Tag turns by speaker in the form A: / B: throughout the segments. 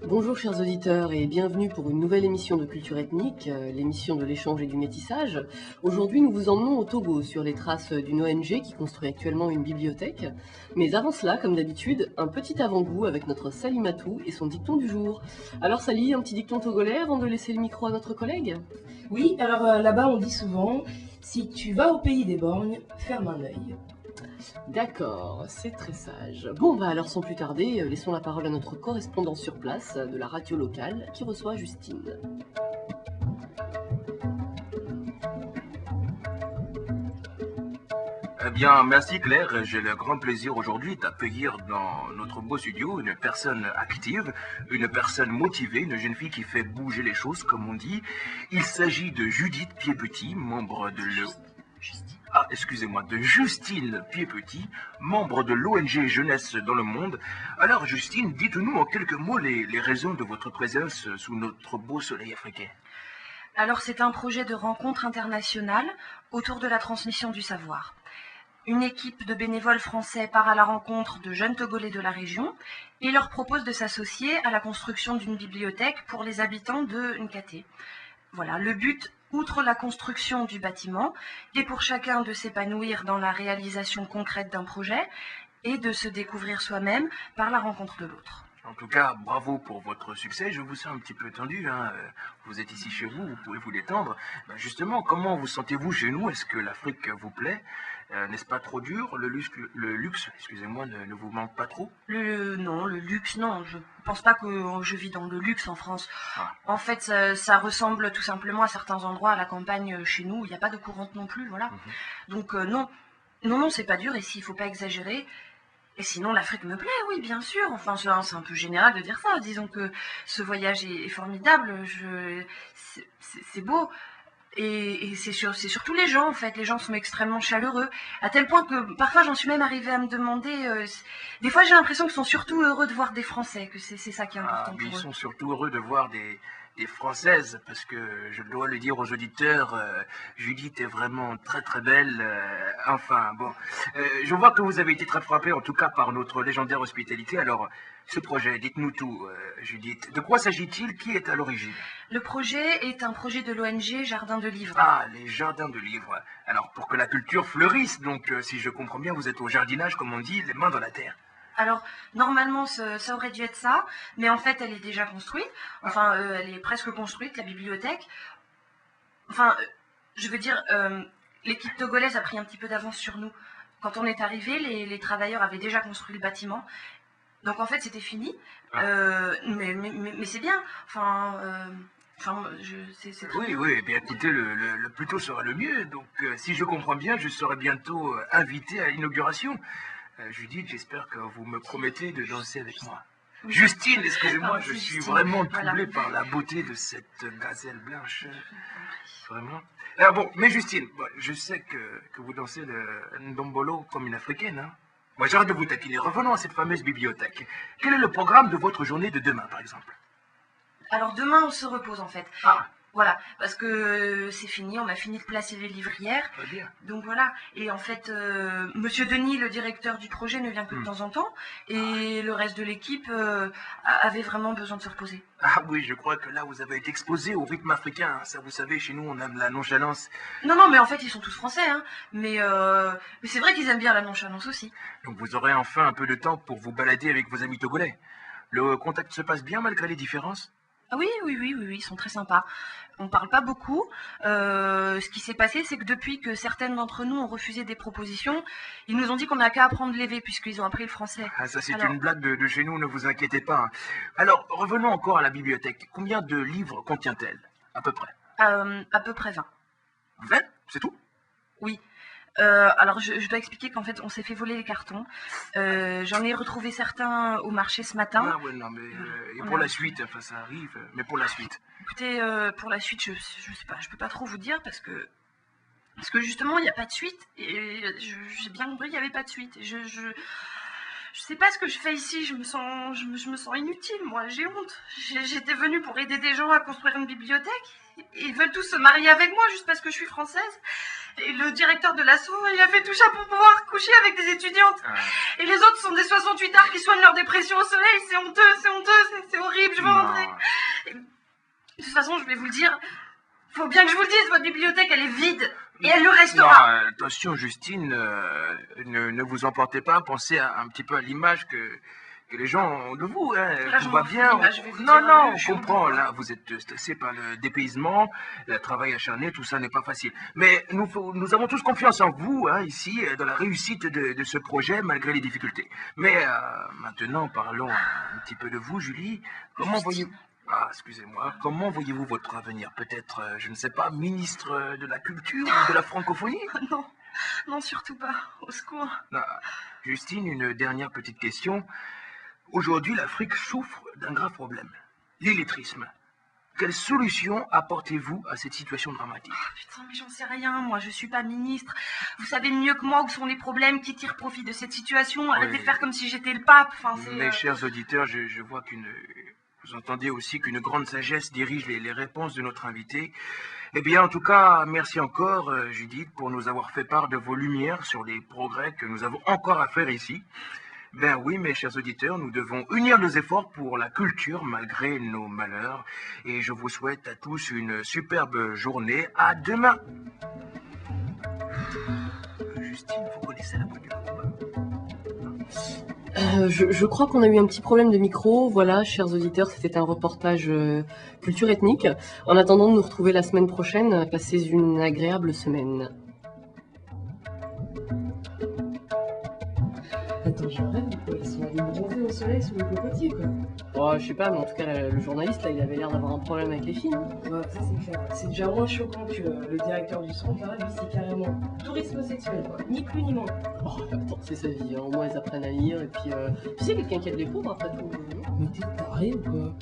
A: Bonjour chers auditeurs et bienvenue pour une nouvelle émission de Culture Ethnique, l'émission de l'échange et du métissage. Aujourd'hui nous vous emmenons au Togo sur les traces d'une ONG qui construit actuellement une bibliothèque. Mais avant cela, comme d'habitude, un petit avant-goût avec notre Sally Matou et son dicton du jour. Alors Sally, un petit dicton togolais avant de laisser le micro à notre collègue?
B: Oui, alors là-bas on dit souvent, si tu vas au pays des borgnes, ferme un œil.
A: D'accord, c'est très sage. Bon, bah alors sans plus tarder, laissons la parole à notre correspondant sur place de la radio locale qui reçoit Justine.
C: Eh bien, merci Claire. J'ai le grand plaisir aujourd'hui d'accueillir dans notre beau studio une personne active, une personne motivée, une jeune fille qui fait bouger les choses, comme on dit. Il s'agit de Judith Pied-Petit, membre de de Justine Pied-Petit, membre de l'ONG Jeunesse dans le Monde. Alors, Justine, dites-nous en quelques mots les raisons de votre présence sous notre beau soleil africain.
D: Alors, c'est un projet de rencontre internationale autour de la transmission du savoir. Une équipe de bénévoles français part à la rencontre de jeunes Togolais de la région et leur propose de s'associer à la construction d'une bibliothèque pour les habitants de Nkaté. Voilà, le but, outre la construction du bâtiment, est pour chacun de s'épanouir dans la réalisation concrète d'un projet et de se découvrir soi-même par la rencontre de l'autre.
C: En tout cas, bravo pour votre succès. Je vous sens un petit peu tendu, hein. Vous êtes ici chez vous, vous pouvez vous détendre. Ben justement, comment vous sentez-vous chez nous? Est-ce que l'Afrique vous plaît? N'est-ce pas trop dur? Le luxe, excusez-moi, ne vous manque pas trop?
D: Non, le luxe, non. Je pense pas que je vis dans le luxe en France.
C: Ah.
D: En fait, ça ressemble tout simplement à certains endroits à la campagne chez nous. Il n'y a pas de courante non plus, voilà. Donc non, c'est pas dur. Et s'il faut pas exagérer. Et sinon, l'Afrique me plaît, oui, bien sûr. Enfin, c'est un peu général de dire ça. Disons que ce voyage est formidable. C'est beau. Et c'est surtout les gens, en fait. Les gens sont extrêmement chaleureux. À tel point que parfois, j'en suis même arrivée à me demander... des fois, j'ai l'impression qu'ils sont surtout heureux de voir des Français, que c'est ça qui est important pour eux.
C: Ils sont surtout heureux de voir des Françaises, parce que je dois le dire aux auditeurs, Judith est vraiment très très belle. Je vois que vous avez été très frappé, en tout cas par notre légendaire hospitalité. Alors, ce projet, dites-nous tout, Judith. De quoi s'agit-il? Qui est à l'origine?
D: Le projet est un projet de l'ONG Jardin de Livres.
C: Ah, les jardins de livres. Alors, pour que la culture fleurisse, donc si je comprends bien, vous êtes au jardinage, comme on dit, les mains dans la terre.
D: Alors, normalement, ça aurait dû être ça, mais en fait, elle est déjà construite. Enfin, elle est presque construite, la bibliothèque. Enfin, je veux dire, l'équipe togolaise a pris un petit peu d'avance sur nous. Quand on est arrivé, les travailleurs avaient déjà construit le bâtiment. Donc, en fait, c'était fini. Mais c'est bien. C'est très bien.
C: Oui, bien écoutez, le plus tôt sera le mieux. Donc, si je comprends bien, je serai bientôt invité à l'inauguration. Judith, j'espère que vous me promettez de danser avec moi. Oui. Justine, excusez-moi, je suis vraiment troublé par la beauté de cette gazelle blanche. Vraiment. Alors bon, mais Justine, je sais que vous dansez le ndombolo comme une africaine, hein. Moi, j'arrête de vous taquiner. Revenons à cette fameuse bibliothèque. Quel est le programme de votre journée de demain, par exemple?
D: Alors, demain, on se repose, en fait.
C: Ah.
D: Voilà, parce que c'est fini, on a fini de placer les livres hier.
C: Très bien.
D: Donc voilà, et en fait, Monsieur Denis, le directeur du projet, ne vient que de temps en temps, et le reste de l'équipe avait vraiment besoin de se reposer.
C: Ah oui, je crois que là, vous avez été exposé au rythme africain. Ça, vous savez, chez nous, on aime la nonchalance.
D: Non, mais en fait, ils sont tous français, hein. Mais c'est vrai qu'ils aiment bien la nonchalance aussi.
C: Donc vous aurez enfin un peu de temps pour vous balader avec vos amis togolais. Le contact se passe bien malgré les différences?
D: Ah oui, ils sont très sympas. On parle pas beaucoup. Ce qui s'est passé, c'est que depuis que certaines d'entre nous ont refusé des propositions, ils nous ont dit qu'on n'a qu'à apprendre l'évé puisqu'ils ont appris le français.
C: Ah, ça c'est une blague de chez nous, ne vous inquiétez pas. Alors, revenons encore à la bibliothèque. Combien de livres contient-elle, à peu près?
D: À peu près 20.
C: 20? C'est tout?
D: Oui. Alors, je dois expliquer qu'en fait, on s'est fait voler les cartons. J'en ai retrouvé certains au marché ce matin.
C: Ah ouais, non, mais et pour la suite, enfin, ça arrive, mais pour la suite.
D: Écoutez, pour la suite, je sais pas, je peux pas trop vous dire parce que justement, il n'y a pas de suite. Et j'ai bien compris qu'il n'y avait pas de suite. Je sais pas ce que je fais ici. Je me sens inutile, moi. J'ai honte. J'étais venue pour aider des gens à construire une bibliothèque. Ils veulent tous se marier avec moi juste parce que je suis française. Et le directeur de l'asso, il a fait tout ça pour pouvoir coucher avec des étudiantes. Et les autres sont des 68 arts qui soignent leur dépression au soleil. C'est honteux, c'est horrible, je veux rentrer. Et, de toute façon, je vais vous le dire, faut bien que je vous le dise, votre bibliothèque, elle est vide. Et elle le restera.
C: Non, attention, Justine, ne vous emportez pas, pensez un petit peu à l'image que les gens ont de vous. Hein.
D: Là,
C: Tout va bien. Non, je comprends. Là, vous êtes stressé par le dépaysement, le travail acharné, tout ça n'est pas facile. Mais nous avons tous confiance en vous, hein, ici, dans la réussite de ce projet, malgré les difficultés. Mais maintenant, parlons un petit peu de vous, Julie. Comment voyez-vous... Ah, excusez-moi. Comment voyez-vous votre avenir? Peut-être, je ne sais pas, ministre de la Culture ou de la Francophonie?
D: Non, surtout pas. Au secours.
C: Non. Justine, une dernière petite question. Aujourd'hui, l'Afrique souffre d'un grave problème. L'illettrisme. Quelle solution apportez-vous à cette situation dramatique?
D: Oh, putain, mais j'en sais rien. Moi, je suis pas ministre. Vous savez mieux que moi où sont les problèmes, qui tirent profit de cette situation. Arrêtez de faire comme si j'étais le pape. Enfin,
C: mes chers auditeurs, je vois vous entendez aussi qu'une grande sagesse dirige les réponses de notre invité. Eh bien, en tout cas, merci encore, Judith, pour nous avoir fait part de vos lumières sur les progrès que nous avons encore à faire ici. Ben oui, mes chers auditeurs, nous devons unir nos efforts pour la culture malgré nos malheurs. Et je vous souhaite à tous une superbe journée. À demain. Justine, vous connaissez la bonne humeur?
A: Je crois qu'on a eu un petit problème de micro. Voilà, chers auditeurs, c'était un reportage culture ethnique. En attendant de nous retrouver la semaine prochaine, passez une agréable semaine.
B: Attends, je rêve ou quoi? Ils sont allés bronzer au soleil sous les cocotiers, quoi.
A: Oh, je sais pas, mais en tout cas, le journaliste, là, il avait l'air d'avoir un problème avec les filles. Hein.
B: Ouais, ça c'est clair. C'est déjà moins choquant que le directeur du centre, là. Lui, c'est carrément tourisme sexuel, quoi. Ni plus ni moins.
A: Oh, attends, c'est sa vie, hein. Au moins, ils apprennent à lire, et puis... Tu sais, quelqu'un qui a des cours, après tout.
B: Mais t'es taré ou quoi?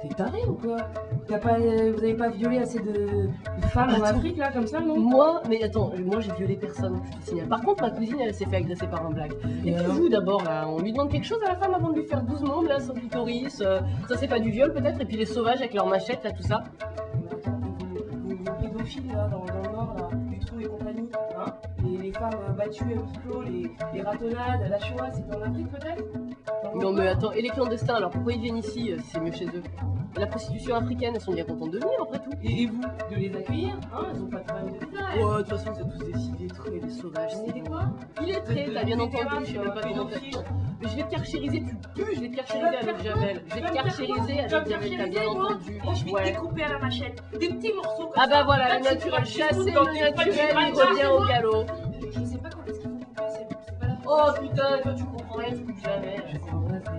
B: T'es taré ou quoi? Vous avez pas violé assez de femmes en Afrique, là, comme ça, non?
A: Moi j'ai violé personne, je te signale. Par contre, ma cousine, elle s'est fait agresser par un blague. Et puis
B: alors
A: vous, d'abord, là, on lui demande quelque chose à la femme avant de lui faire 12 membres, là, sans clitoris. Ça, c'est pas du viol, peut-être? Et puis les sauvages avec leurs machettes, là, tout ça.
B: Mais attends, vos pédophiles, là, dans le nord, là, du trou et compagnie, hein? Les femmes battues au picot, les ratonnades, la Shoah, c'est en Afrique, peut-être?
A: Non, mais attends, et les clandestins, alors pourquoi ils viennent ici si c'est mieux chez eux? La prostitution africaine, elles sont bien contentes de venir, après tout.
B: Et vous, de les accueillir, hein? Elles ont pas de problème de visa.
A: Ouais, de toute façon, vous êtes tous des illettrés, des sauvages.
B: C'est quoi?
A: Illettrés, t'as bien entendu, je sais même pas comment t'as... Mais je vais te carchériser, tu pues, je vais te carchériser avec Jamel. Je vais te carchériser avec Jamel, t'as bien entendu.
B: Moi, je vais te découper à la machette. Des petits morceaux comme
A: Ah bah
B: ça.
A: voilà, le naturel chassé, le naturel, il revient au galop.
B: Je sais pas quand est-ce qu'il faut couper, c'est pas la
A: Oh putain, toi tu comprends rien, tu coupes jamais.
B: Je comprends pas.